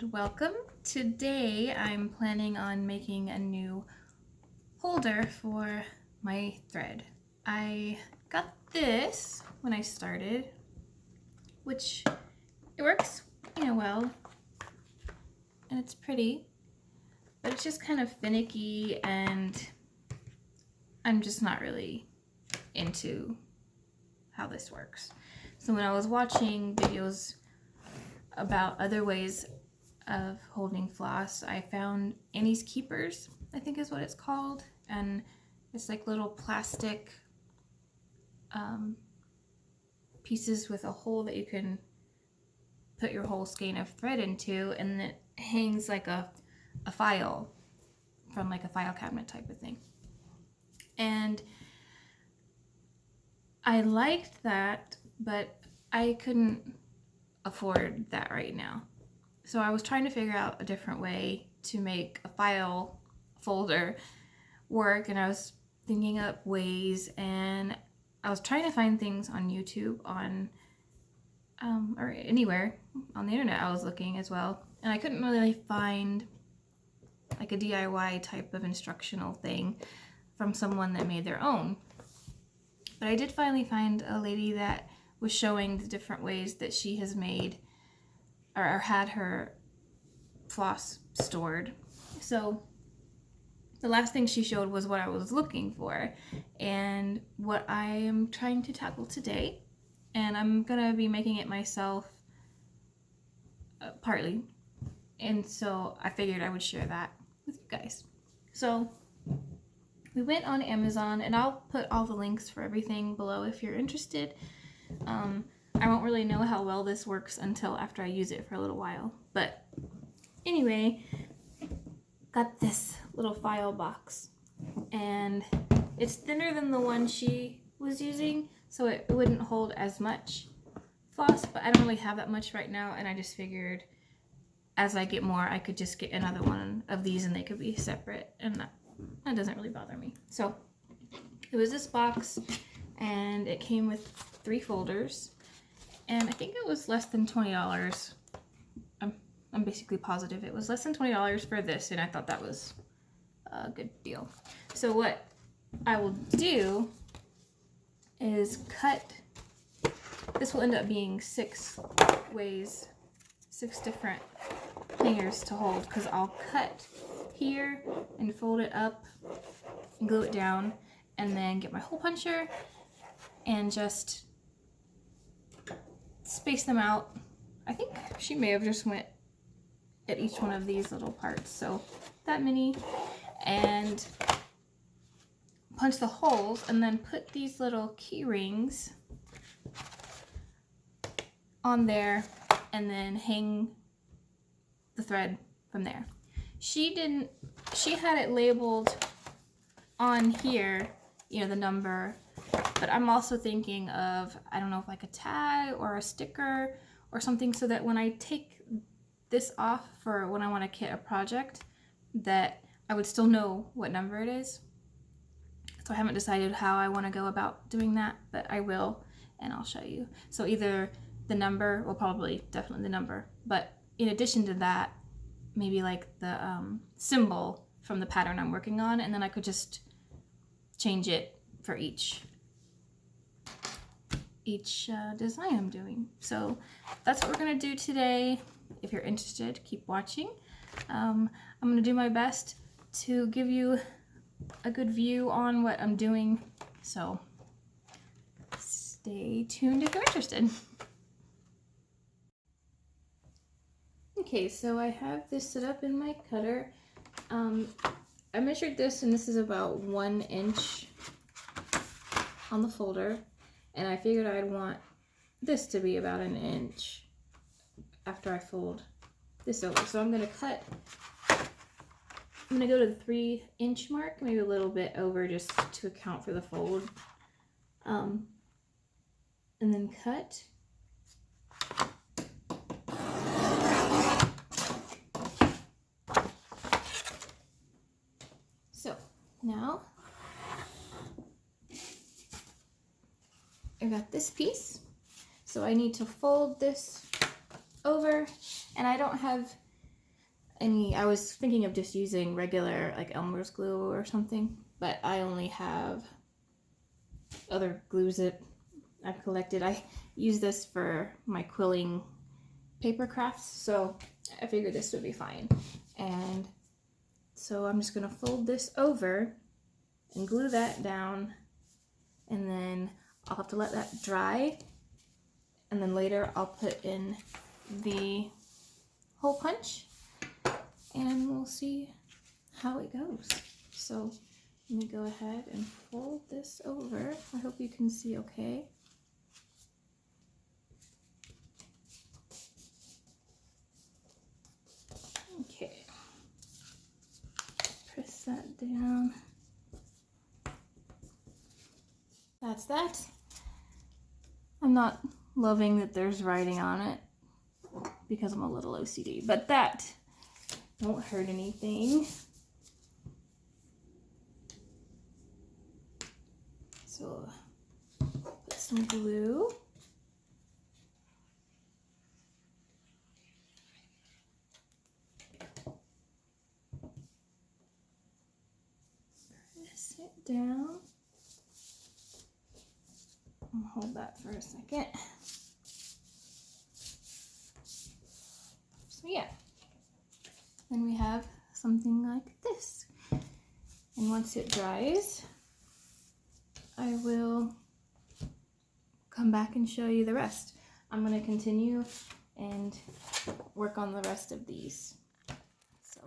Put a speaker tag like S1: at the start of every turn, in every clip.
S1: and welcome. Today I'm planning on making a new holder for my thread. I got this when I started, which it works, well, and it's pretty, but it's just kind of finicky and I'm just not really into how this works. So when I was watching videos about other ways of holding floss, I found Annie's Keepers, I think is what it's called, and it's like little plastic pieces with a hole that you can put your whole skein of thread into, and it hangs like a file from like a file cabinet type of thing. And I liked that, but I couldn't afford that right now. So I was trying to figure out a different way to make a file folder work, and I was thinking up ways, and I was trying to find things on YouTube, or anywhere on the internet. I was looking as well, and I couldn't really find like a DIY type of instructional thing from someone that made their own. But I did finally find a lady that was showing the different ways that she has made or had her floss stored. So the last thing she showed was what I was looking for and what I am trying to tackle today. And I'm gonna be making it myself partly. And so I figured I would share that with you guys. So we went on Amazon, and I'll put all the links for everything below if you're interested. I won't really know how well this works until after I use it for a little while. But anyway, got this little file box, and it's thinner than the one she was using, so it wouldn't hold as much floss, but I don't really have that much right now, and I just figured as I get more, I could just get another one of these and they could be separate, and that doesn't really bother me. So it was this box, and it came with 3 folders, and I think it was less than $20. I'm basically positive it was less than $20 for this, and I thought that was a good deal. So what I will do is cut. This will end up being 6 different hangers to hold, because I'll cut here and fold it up and glue it down, and then get my hole puncher and just space them out. I think she may have just went at each one of these little parts, so that many, and punch the holes, and then put these little key rings on there, and then hang the thread from there. She had it labeled on here, the number, but I'm also thinking of, I don't know, if like a tag or a sticker or something, so that when I take this off for when I want to kit a project, that I would still know what number it is. So I haven't decided how I want to go about doing that, but I will, and I'll show you. So either the number, well, definitely the number, but in addition to that, maybe like the symbol from the pattern I'm working on, and then I could just change it for each design I'm doing. So that's what we're gonna do today. If you're interested, keep watching. I'm gonna do my best to give you a good view on what I'm doing, so stay tuned if you're interested. Okay, so I have this set up in my cutter. I measured this, and this is about 1 inch on the folder, and I figured I'd want this to be about 1 inch after I fold this over. So I'm going to go to the 3-inch mark, maybe a little bit over, just to account for the fold, and then cut. So now I got this piece, so I need to fold this over, and I don't have I was thinking of just using regular like Elmer's glue or something, but I only have other glues that I've collected. I use this for my quilling paper crafts, so I figured this would be fine. And so I'm just gonna fold this over and glue that down, and then I'll have to let that dry, and then later I'll put in the hole punch and we'll see how it goes. So let me go ahead and fold this over. I hope you can see okay. Okay, press that down. That's that. I'm not loving that there's writing on it because I'm a little OCD, but that won't hurt anything. So put some glue. Press it down. I'll hold that for a second. So yeah, then we have something like this. And once it dries, I will come back and show you the rest. I'm going to continue and work on the rest of these. So.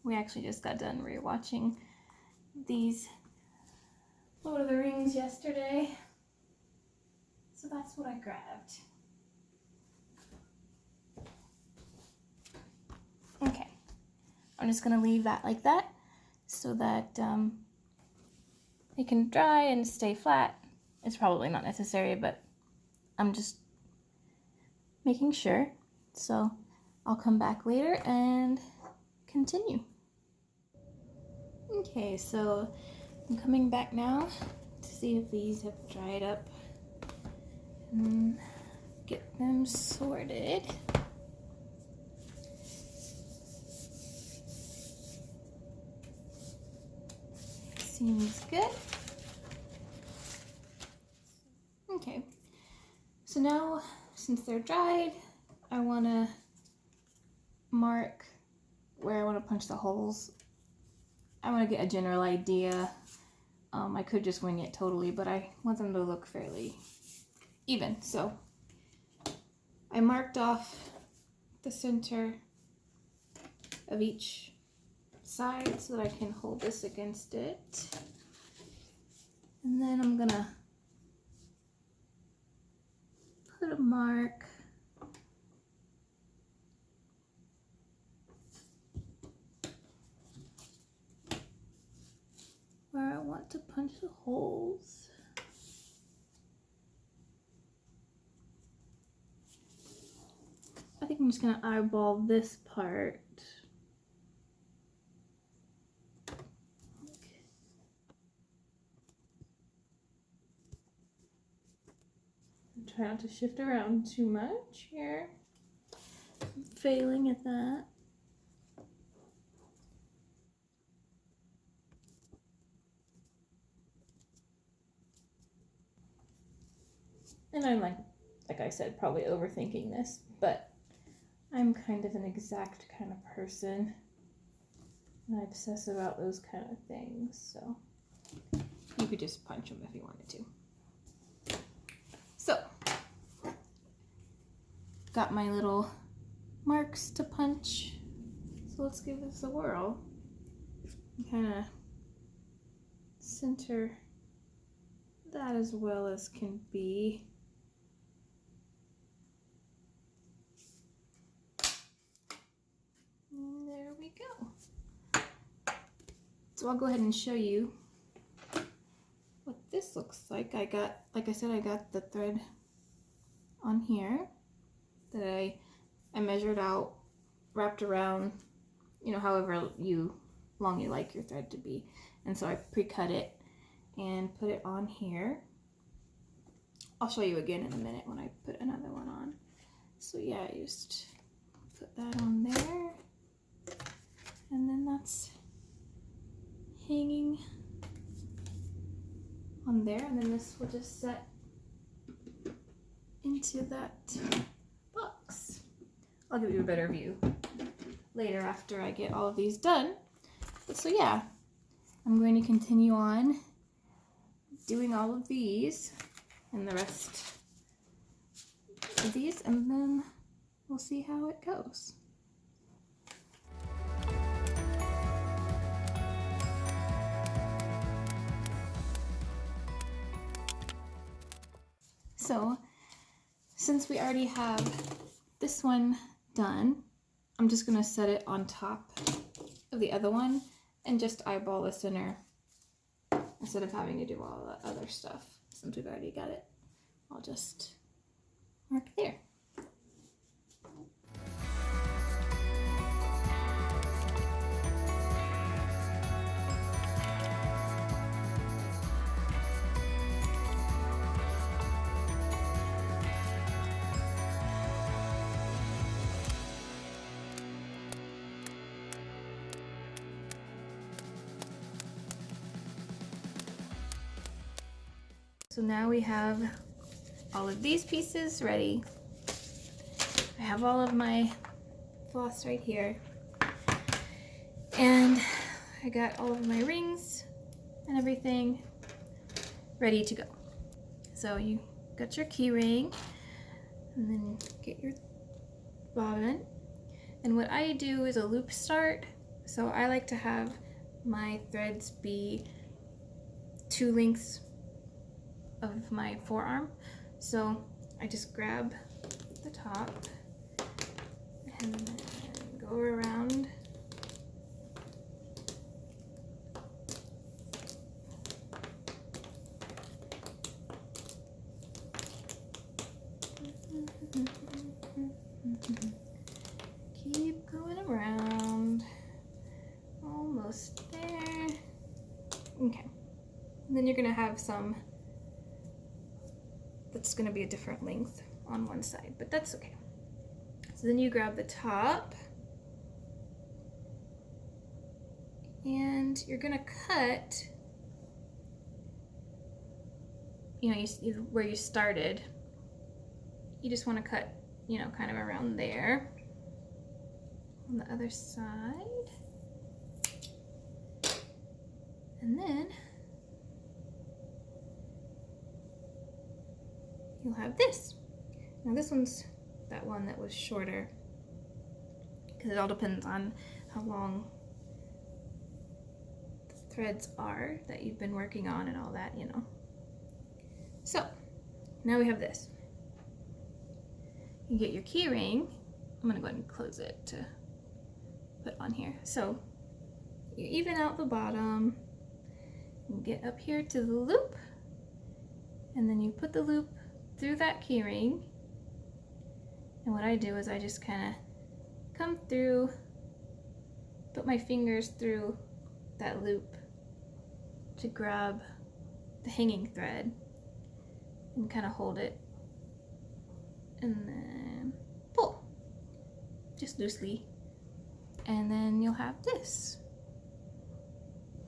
S1: We actually just got done rewatching these Lord of the Rings yesterday, so that's what I grabbed. Okay, I'm just gonna leave that like that so that it can dry and stay flat. It's probably not necessary, but I'm just making sure. So I'll come back later and continue. Okay, so I'm coming back now to see if these have dried up and get them sorted. Seems good. Okay, so now since they're dried, I want to mark where I want to punch the holes. I want to get a general idea. I could just wing it totally, but I want them to look fairly even. So I marked off the center of each side so that I can hold this against it. And then I'm gonna put a mark where I want to punch the holes. I think I'm just gonna eyeball this part. Try not to shift around too much here. I'm failing at that. And I'm like I said, probably overthinking this, but I'm kind of an exact kind of person. And I obsess about those kind of things, so. you could just punch them if you wanted to. So, got my little marks to punch. So let's give this a whirl. Kind of center that as well as can be. And there we go. So I'll go ahead and show you what this looks like. Like I said, I got the thread on here that I measured out, wrapped around, you know, however long you like your thread to be. And so I pre-cut it and put it on here. I'll show you again in a minute when I put another one on. So yeah, I just put that on there. And then that's hanging on there. And then this will just set into that box. I'll give you a better view later after I get all of these done. But so yeah, I'm going to continue on doing all of these and the rest of these, and then we'll see how it goes. So since we already have this one done, I'm just going to set it on top of the other one and just eyeball the center instead of having to do all the other stuff. Since we've already got it, I'll just mark there. So now we have all of these pieces ready. I have all of my floss right here. And I got all of my rings and everything ready to go. So you got your key ring, and then get your bobbin. And what I do is a loop start. So I like to have my threads be 2 lengths of my forearm. So I just grab the top and then go around keep going around, almost there. Okay, and then you're gonna have some that's going to be a different length on one side, but that's okay. So then you grab the top and you're going to cut, you know, where you started. You just want to cut, you know, kind of around there on the other side. And then you'll have this. Now this one's that one that was shorter, because it all depends on how long the threads are that you've been working on and all that, you know. So now we have this. You get your key ring. I'm gonna go ahead and close it to put on here. So you even out the bottom and get up here to the loop, and then you put the loop through that key ring. And what I do is I just kind of come through, put my fingers through that loop to grab the hanging thread and kind of hold it, and then pull just loosely, and then you'll have this.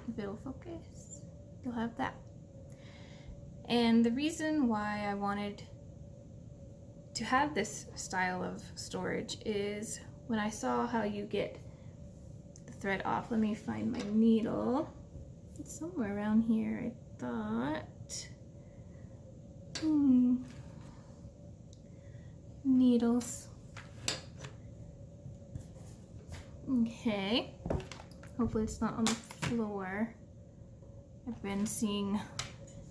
S1: If it'll focus, you'll have that. And the reason why I wanted to have this style of storage is when I saw how you get the thread off. Let me find my needle. It's somewhere around here, I thought, needles. Okay, hopefully it's not on the floor. I've been seeing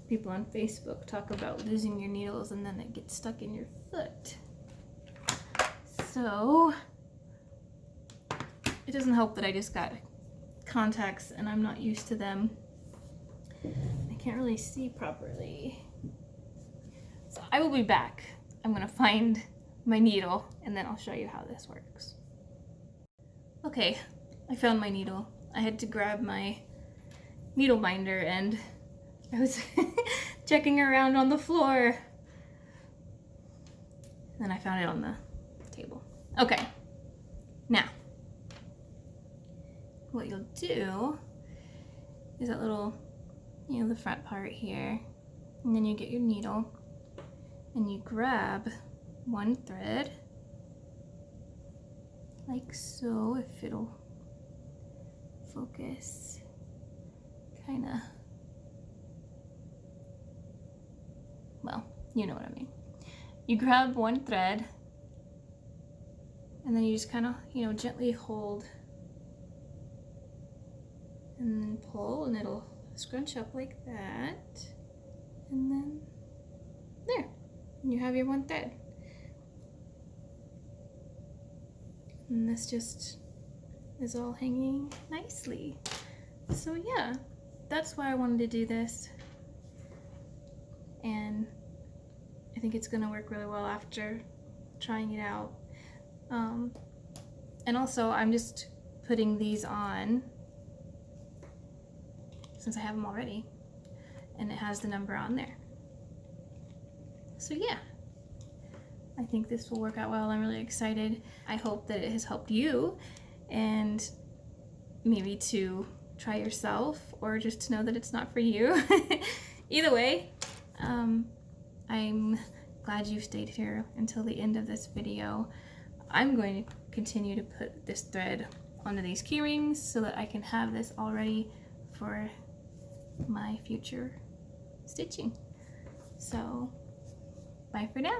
S1: people on Facebook talk about losing your needles and then it gets stuck in your foot. So it doesn't help that I just got contacts and I'm not used to them. I can't really see properly. So I will be back. I'm gonna find my needle and then I'll show you how this works. Okay, I found my needle. I had to grab my needle binder and I was checking around on the floor. Then I found it on the table. Okay, now what you'll do is that little, you know, the front part here, and then you get your needle and you grab one thread like so, if it'll focus, kinda, well, you know what I mean. You grab one thread and then you just kind of, you know, gently hold and then pull and it'll scrunch up like that, and then there, you have your one thread. And this just is all hanging nicely. So yeah, that's why I wanted to do this. And I think it's gonna work really well after trying it out. And also I'm just putting these on since I have them already. And it has the number on there. So yeah. I think this will work out well. I'm really excited. I hope that it has helped you and maybe to try yourself or just to know that it's not for you. Either way, I'm glad you stayed here until the end of this video. I'm going to continue to put this thread onto these key rings so that I can have this all ready for my future stitching. So, bye for now.